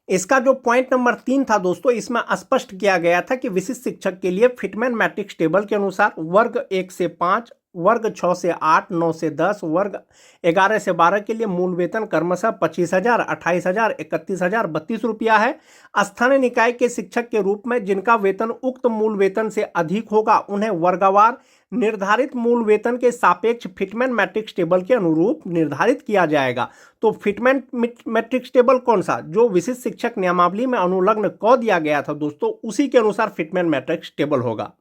इसका जो point number 3 था दोस्तों, इसमें स्पष्ट किया गया था कि विशिष्ट शिक्षक के लिए फिटमैन मैट्रिक्स टेबल के अनुसार वर्ग 1 से 5, वर्ग 6 से 8, 9 से 10, वर्ग 11 से 12 के लिए मूल वेतन क्रमशः 25,000, 28,000, 31,000, 32 रुपया है। स्थानीय निकाय के शिक्षक के रूप में जिनका वेतन उक्त मूल वेतन से अधिक होगा उन्हें वर्गवार निर्धारित मूल वेतन के सापेक्ष फिटमैन मैट्रिक्स टेबल के अनुरूप निर्धारित किया जाएगा। तो फिटमैन मैट्रिक्स टेबल कौन सा, जो विशिष्ट शिक्षक नियमावली में अनुलग्न क दिया गया था दोस्तों, उसी के अनुसार फिटमैन मैट्रिक्स टेबल होगा।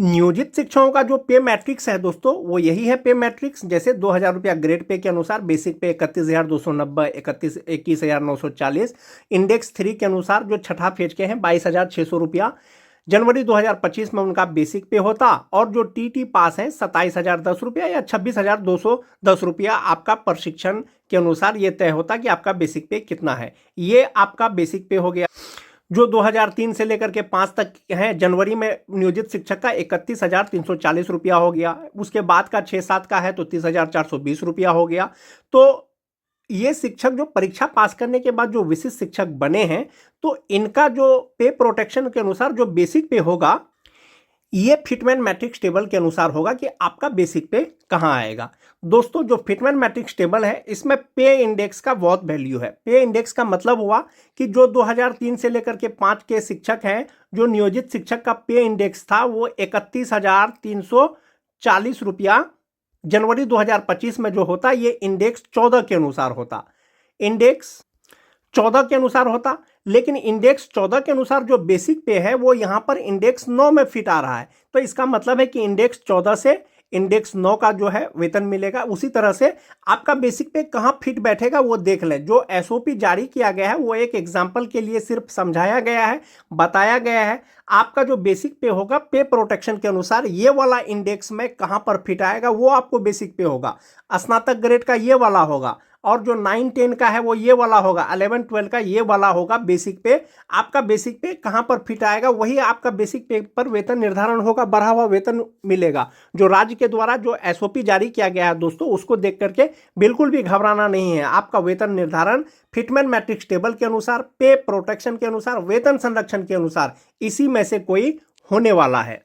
नियोजित शिक्षकों का जो पे मैट्रिक्स है दोस्तों, वो यही है पे मैट्रिक्स। जैसे 2,000 रुपया ग्रेड पे के अनुसार, बेसिक पे 31,290, 21,940, इंडेक्स 3 के अनुसार जो छठा फेज के हैं 22,600 रुपया जनवरी 2025 में उनका बेसिक पे होता, और जो टीटी पास है 27,010 रुपया या 26,210 रुपया आपका प्रशिक्षण के अनुसार ये तय होता कि आपका बेसिक पे कितना है। ये आपका बेसिक पे हो गया। जो 2003 से लेकर के 5 तक है, जनवरी में नियोजित शिक्षक का 31,340 रुपया हो गया। उसके बाद का 6-7 का है तो 30,420 रुपया हो गया। तो ये शिक्षक जो परीक्षा पास करने के बाद जो विशिष्ट शिक्षक बने हैं, तो इनका जो पे प्रोटेक्शन के अनुसार जो बेसिक पे होगा, ये फिटमैन मैट्रिक्स टेबल के अनुसार होगा कि आपका बेसिक पे कहाँ आएगा। दोस्तों जो फिटमैन मैट्रिक्स टेबल है, इसमें पे इंडेक्स का बहुत वैल्यू है। पे इंडेक्स का मतलब हुआ कि जो 2003 से लेकर के 5 के शिक्षक हैं, जो नियोजित शिक्षक का पे इंडेक्स था वो 31,340 रुपया जनवरी 2025 में जो होता, ये इंडेक्स 14 के अनुसार होता। इंडेक्स 14 के अनुसार होता, लेकिन इंडेक्स 14 के अनुसार जो बेसिक पे है वो यहां पर इंडेक्स 9 में फिट आ रहा है। तो इसका मतलब है कि इंडेक्स 14 से इंडेक्स 9 का जो है वेतन मिलेगा। उसी तरह से आपका बेसिक पे कहां फिट बैठेगा वो देख लें। जो एसओपी जारी किया गया है वो एक एग्जांपल के लिए सिर्फ समझाया गया है, बताया गया है। आपका जो बेसिक पे होगा पे प्रोटेक्शन के अनुसार ये वाला इंडेक्स में कहां पर फिट आएगा वो आपको बेसिक पे होगा। स्नातक ग्रेड का ये वाला होगा, और जो 9-10 का है वो ये वाला होगा, 11-12 का ये वाला होगा बेसिक पे। आपका बेसिक पे कहां पर फिट आएगा वही आपका बेसिक पे पर वेतन निर्धारण होगा, बढ़ा हुआ वेतन मिलेगा। जो राज्य के द्वारा जो एसओपी जारी किया गया है दोस्तों, उसको देख करके बिल्कुल भी घबराना नहीं है। आपका वेतन निर्धारण फिटमैन मैट्रिक्स टेबल के अनुसार, पे प्रोटेक्शन के अनुसार, वेतन संरक्षण के अनुसार, इसी में से कोई होने वाला है।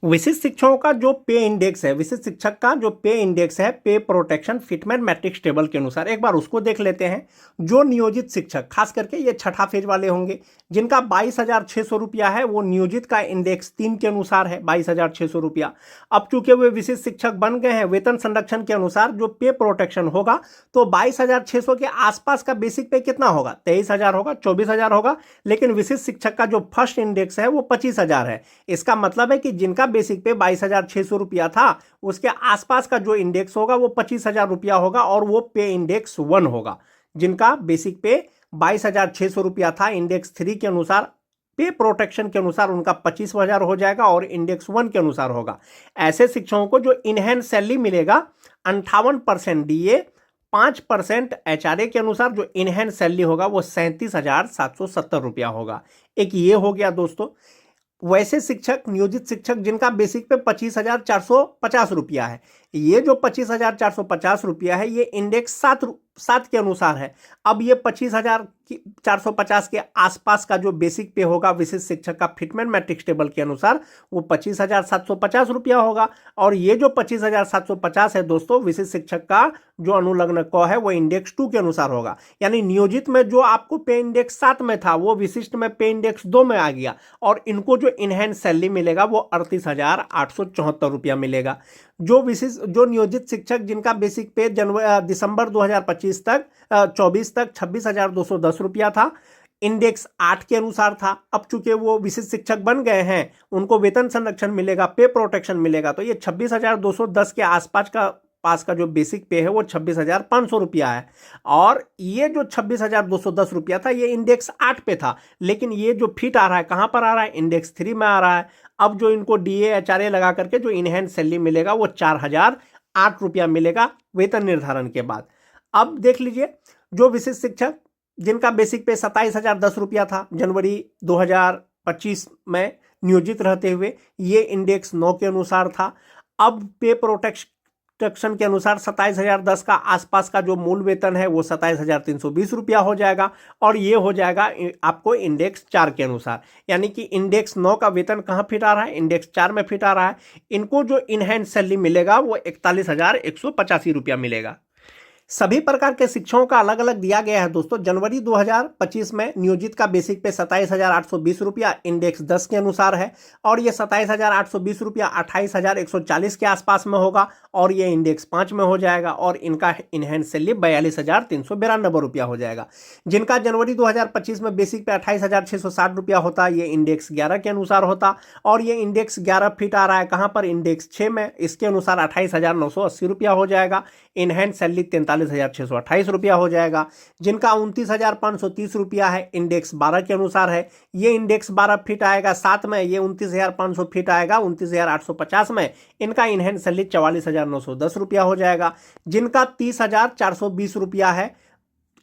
विशिष्ट शिक्षकों का जो पे इंडेक्स है, विशिष्ट शिक्षक का जो पे इंडेक्स है पे प्रोटेक्शन फिटमैन मैट्रिक्स टेबल के अनुसार, एक बार उसको देख लेते हैं। जो नियोजित शिक्षक, खास करके ये छठा फेज वाले होंगे, जिनका 22,600 रुपया है, वो नियोजित का इंडेक्स 3 के अनुसार है 22,600 रुपया। अब चूंकि वे विशिष्ट शिक्षक बन गए हैं, वेतन संरक्षण के अनुसार जो पे प्रोटेक्शन होगा, तो 22,600 के आसपास का बेसिक पे कितना होगा, 23,000 होगा, 24,000 होगा। लेकिन विशिष्ट शिक्षक का जो फर्स्ट इंडेक्स है वो 25,000 है। इसका मतलब है कि जिनका बेसिक पे 22,600 रुपया था, उसके आसपास का जो इंडेक्स होगा वो 25,000 रुपया होगा, और वो पे इंडेक्स 1 होगा। जिनका बेसिक पे 22,600 रुपया था, इंडेक्स 3 के अनुसार, पे प्रोटेक्शन के अनुसार उनका 25,000 हो जाएगा, और इंडेक्स 1 के अनुसार होगा। ऐसे शिक्षकों को जो इनहैंस सैलरी मिलेगा 58% डीए, 5% एचआरए के अनुसार जो इनहैंस सैलरी होगा वो 37,770 रुपया होगा। एक ये हो गया दोस्तों। वैसे शिक्षक, नियोजित शिक्षक जिनका बेसिक पे 25,450 रुपया है, ये जो 25,450 रुपया है ये इंडेक्स 7 के अनुसार है। अब ये 25,450 के आसपास का जो बेसिक पे होगा विशिष्ट शिक्षक का फिटमैन मैट्रिक्स टेबल के अनुसार, वो 25,750 रुपया होगा। और ये जो 25,750 है दोस्तों, विशिष्ट शिक्षक का जो अनुलग्न क है वो इंडेक्स 2 के अनुसार होगा। यानी नियोजित में जो आपको पे इंडेक्स 7 में था, वो विशिष्ट में पे इंडेक्स 2 में आ गया, और इनको जो इनहैंस सैलरी मिलेगा वो 38,874 रुपया मिलेगा। जो नियोजित शिक्षक जिनका बेसिक पे दिसंबर 2025 तक 24 तक 26,210 रुपया था, इंडेक्स 8 के अनुसार था। अब चूंकि वो विशिष्ट शिक्षक बन गए हैं, उनको वेतन संरक्षण मिलेगा, पे प्रोटेक्शन मिलेगा, तो ये 26,210 के आसपास का जो बेसिक पे है वो 26,500 रुपया है। और ये जो 26,210 रुपया था ये इंडेक्स 8 पे था, लेकिन ये जो फिट आ रहा है कहां पर आ रहा है, इंडेक्स 3 में आ रहा है। अब जो इनको डीए एचआरए लगा करके जो इनहैंस सैलरी मिलेगा वो 4,008 रुपया मिलेगा वेतन निर्धारण के बाद। अब देख लीजिए, जो विशिष्ट शिक्षक जिनका बेसिक पे 27,010 रुपया था जनवरी 2025 में नियोजित रहते हुए, ये इंडेक्स 9 के अनुसार था। अब पे प्रोटेक्शन प्रोटेक्शन के अनुसार 27,010 का आसपास का जो मूल वेतन है वो 27,320 रुपया हो जाएगा, और ये हो जाएगा आपको इंडेक्स 4 के अनुसार। यानी कि इंडेक्स 9 का वेतन कहाँ फिट आ रहा है, इंडेक्स 4 में फिट आ रहा है। इनको जो इनहैंड सैलरी मिलेगा वो 41,185 रुपया मिलेगा। सभी प्रकार के शिक्षकों का अलग अलग दिया गया है दोस्तों। जनवरी 2025 में नियोजित का बेसिक पे 27,820 रुपया इंडेक्स 10 के अनुसार है, और ये 27,820 रुपया 28,140 के आसपास में होगा, और ये इंडेक्स 5 में हो जाएगा, और इनका इनहैंड सैलरी 42,392 रुपया हो जाएगा। जिनका जनवरी 2025 में बेसिक पे 28,660 रुपया होता, ये इंडेक्स 11 के अनुसार होता, और ये इंडेक्स 11 फिट आ रहा है कहाँ पर, इंडेक्स 6 में। इसके अनुसार 28,980 रुपया हो जाएगा। इनहैंड सैलरी 43,628 रुपया हो जाएगा। जिनका 29,530 रुपया है, इंडेक्स 12 के अनुसार है, ये इंडेक्स 12 फिट आएगा 7 में, ये 29,500 फिट आएगा 29,850 में। इनका इनहैंड सैलरी 44,910 रुपया हो जाएगा। जिनका 30,420 रुपया है,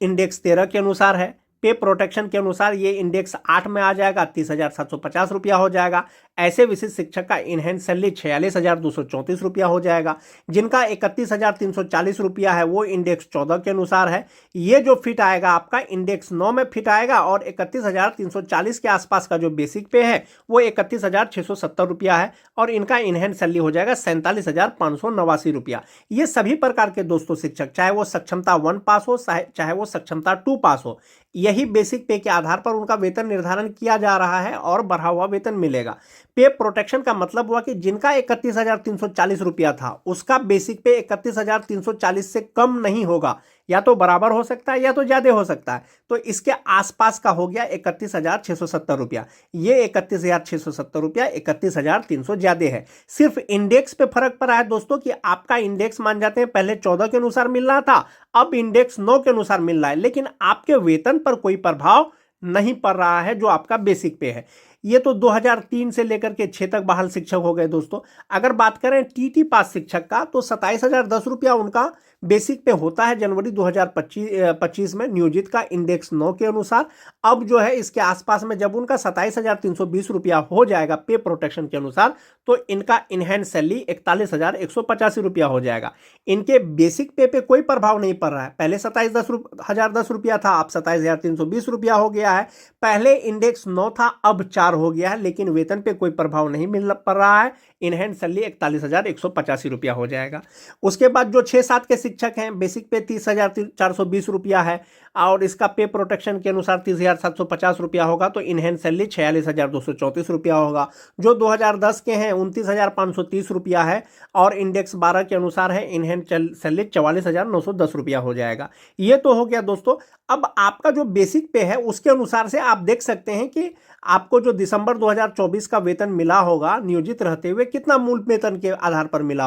इंडेक्स 13 के अनुसार है, पे प्रोटेक्शन के अनुसार ये इंडेक्स 8 में आ जाएगा, 30,750 रुपया हो जाएगा। ऐसे विशिष्ट शिक्षक का इनहैंड सैलरी 46,234 रुपया हो जाएगा। जिनका 31,340 रुपया है वो इंडेक्स 14 के अनुसार है। ये जो फिट आएगा आपका इंडेक्स 9 में फिट आएगा, और 31,340 के आसपास का जो बेसिक पे है वो 31,670 रुपया है, और इनका इनहैंड सैलरी हो जाएगा 47,589 रुपया। ये सभी प्रकार के दोस्तों शिक्षक, चाहे वो सक्षमता 1 पास हो, चाहे वो सक्षमता 2 पास हो, यही बेसिक पे के आधार पर उनका वेतन निर्धारण किया जा रहा है, और बढ़ा हुआ वेतन मिलेगा। पे प्रोटेक्शन का मतलब हुआ कि जिनका 31,340 रुपया था उसका बेसिक पे 31,340 से कम नहीं होगा, या तो बराबर हो सकता है या तो ज्यादा हो सकता है। तो इसके आसपास का हो गया 31,670 रुपया। ये 31,670 रुपया 31,300 ज्यादा है। सिर्फ इंडेक्स पे फर्क पड़ा है दोस्तों, कि आपका इंडेक्स मान जाते हैं पहले 14 के अनुसार मिल रहा था, अब इंडेक्स 9 के अनुसार मिल रहा है, लेकिन आपके वेतन पर कोई प्रभाव नहीं पड़ रहा है जो आपका बेसिक पे है। ये तो 2003 से लेकर के 6 तक बहाल शिक्षक हो गए दोस्तों। अगर बात करें टीटी पास शिक्षक का, तो 27,010 रुपया उनका बेसिक पे होता है जनवरी 2025 में नियोजित का इंडेक्स 9 के अनुसार। अब जो है इसके आसपास में जब उनका 27,320 रुपया हो जाएगा पे प्रोटेक्शन के अनुसार, तो इनका इनहैंड सैलरी 41,185 रुपया हो जाएगा। इनके बेसिक पे कोई प्रभाव नहीं पड़ रहा है। पहले 27,010 रुपया था, अब 27,320 रुपया हो गया है। पहले इंडेक्स 9 था, अब 4 हो गया है, लेकिन वेतन पे कोई प्रभाव नहीं मिल पड़ रहा है। इनहैंड सैलरी 41,185 रुपया हो जाएगा। उसके बाद जो 6-7 के शिक्षक हैं, बेसिक पे 30,420 रुपया है, और इसका पे प्रोटेक्शन के अनुसार 30,750 रुपया होगा, तो इनहैंड सैलरी 46,234 रुपया होगा। जो 2010 के हैं 29,530 रुपया है, और इंडेक्स 12 के अनुसार है, इनहैंड सैलरी 44,910 रुपया हो जाएगा। ये तो हो गया दोस्तों। अब आपका जो बेसिक पे है उसके अनुसार से आप देख सकते हैं कि आपको जो दिसंबर 2024 का वेतन मिला होगा नियोजित रहते हुए, कितना मूल वेतन के आधार पर मिला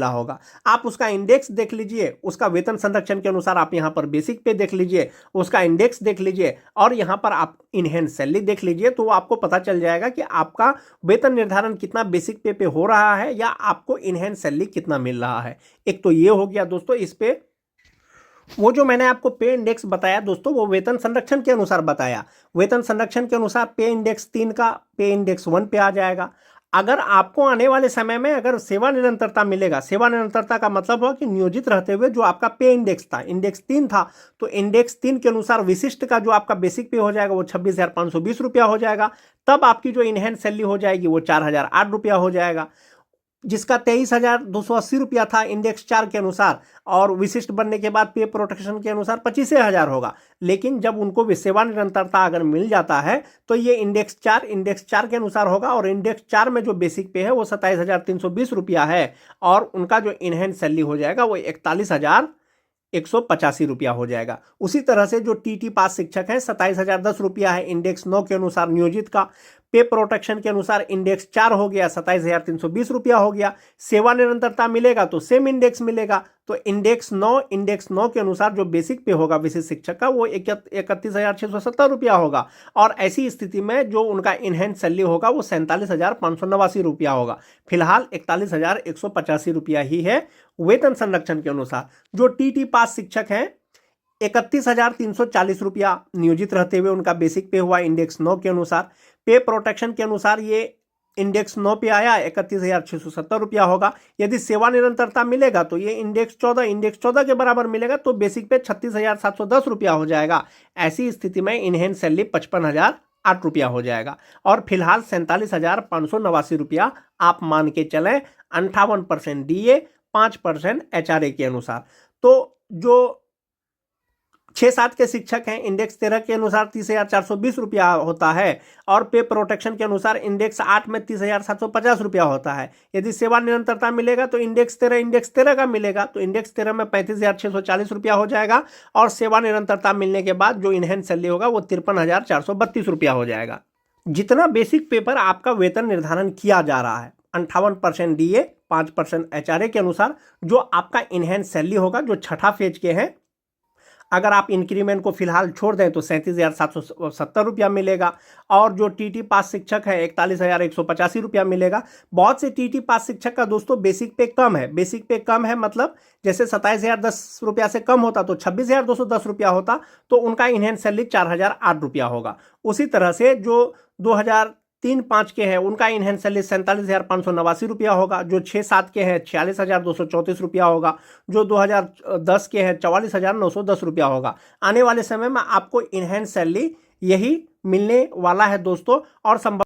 होगा। आप उसका इंडेक्स देख लीजिए, उसका वेतन संरक्षण के अनुसार आप यहां पर बेसिक पे देख लीजिए, उसका इंडेक्स देख लीजिए, और यहां पर आप इनहैंड सैलरी देख लीजिए, तो आपको पता चल जाएगा कि आपका वेतन निर्धारण कितना बेसिक पे हो रहा है, या आपको इनहैंड सैलरी कितना मिल रहा है। एक तो ये हो गया दोस्तों। इस पे वो जो मैंने आपको पे इंडेक्स बताया दोस्तों, वो वेतन संरक्षण के अनुसार बताया। वेतन संरक्षण के अनुसार पे इंडेक्स 3 का पे इंडेक्स 1 पे आ जाएगा। अगर आपको आने वाले समय में अगर सेवा निरंतरता मिलेगा, सेवा निरंतरता का मतलब हुआ कि नियोजित रहते हुए जो आपका पे इंडेक्स था, इंडेक्स 3 था, तो इंडेक्स 3 के अनुसार विशिष्ट का जो आपका बेसिक पे हो जाएगा वो 26,520 रुपया हो जाएगा। तब आपकी जो इनहैंड सैलरी हो जाएगी वो 4,008 रुपया हो जाएगा। जिसका 23,280 रुपया था इंडेक्स 4 के अनुसार, और विशिष्ट बनने के बाद पे प्रोटेक्शन के अनुसार 25,000 होगा। लेकिन जब उनको सेवा निरंतरता अगर मिल जाता है तो ये इंडेक्स 4 के अनुसार होगा, और इंडेक्स 4 में जो बेसिक पे है वो 27,320 रुपया है, और उनका जो इनहैंड सैलरी हो जाएगा वो 41,185 रुपया हो जाएगा। उसी तरह से जो टीटी पास शिक्षक है 27,010 रुपया है इंडेक्स 9 के अनुसार नियोजित का। पे प्रोटेक्शन के अनुसार इंडेक्स 4 हो गया, 27,320 रुपया हो गया। सेवा निरंतरता मिलेगा तो सेम इंडेक्स मिलेगा, तो इंडेक्स 9 के अनुसार जो बेसिक पे होगा विशिष्ट शिक्षक का वो 31,670 रुपया होगा। और ऐसी स्थिति में जो उनका इनहैंड सैलरी होगा वो 47,589 रुपया होगा। फिलहाल 41,185 रुपया ही है वेतन संरक्षण के अनुसार। जो टीटी पास शिक्षक हैं 31,340 रुपया नियोजित रहते हुए उनका बेसिक पे हुआ इंडेक्स 9 के अनुसार। पे प्रोटेक्शन के अनुसार ये इंडेक्स 9 पे आया 31,670 रुपया होगा। यदि सेवा निरंतरता मिलेगा तो ये इंडेक्स 14 के बराबर मिलेगा, तो बेसिक पे 36,710 रुपया हो जाएगा। ऐसी स्थिति में इनहेंस सैलरी 55,008 रुपया हो जाएगा। और फिलहाल 47,589 रुपया आप मान के चलें, 58% DA, 5% HRA के अनुसार। तो जो 6-7 के शिक्षक हैं, इंडेक्स 13 के अनुसार 30,420 रुपया होता है, और पे प्रोटेक्शन के अनुसार इंडेक्स 8 में 30,750 रुपया होता है। यदि सेवा निरंतरता मिलेगा तो इंडेक्स 13 का मिलेगा, तो इंडेक्स 13 में 35,640 रुपया हो जाएगा, और सेवा निरंतरता मिलने के बाद जो इनहेंस सैलरी होगा वो 53,432 रुपया हो जाएगा। जितना बेसिक पेपर आपका वेतन निर्धारण किया जा रहा है, 58% DA, 5% HRA के अनुसार जो आपका इनहेंस सैलरी होगा, जो छठा फेज के हैं, अगर आप इंक्रीमेंट को फिलहाल छोड़ दें तो 37,770 रुपया मिलेगा। और जो TT पास शिक्षक है 41,185 रुपया मिलेगा। बहुत से TT पास शिक्षक का दोस्तों बेसिक पे कम है। बेसिक पे कम है मतलब जैसे 27,010 रुपया से कम होता तो 26,210 रुपया होता, तो उनका इनहेंस सैलरी 4,008 रुपया होगा। उसी तरह से जो 2003-05 के हैं उनका इनहेंस सैलरी 47,589 रुपया होगा। जो 6-7 के हैं 46,234 रुपया होगा। जो 2010 के हैं 44,910 रुपया होगा। आने वाले समय में आपको इनहेंस सैलरी यही मिलने वाला है दोस्तों, और संभव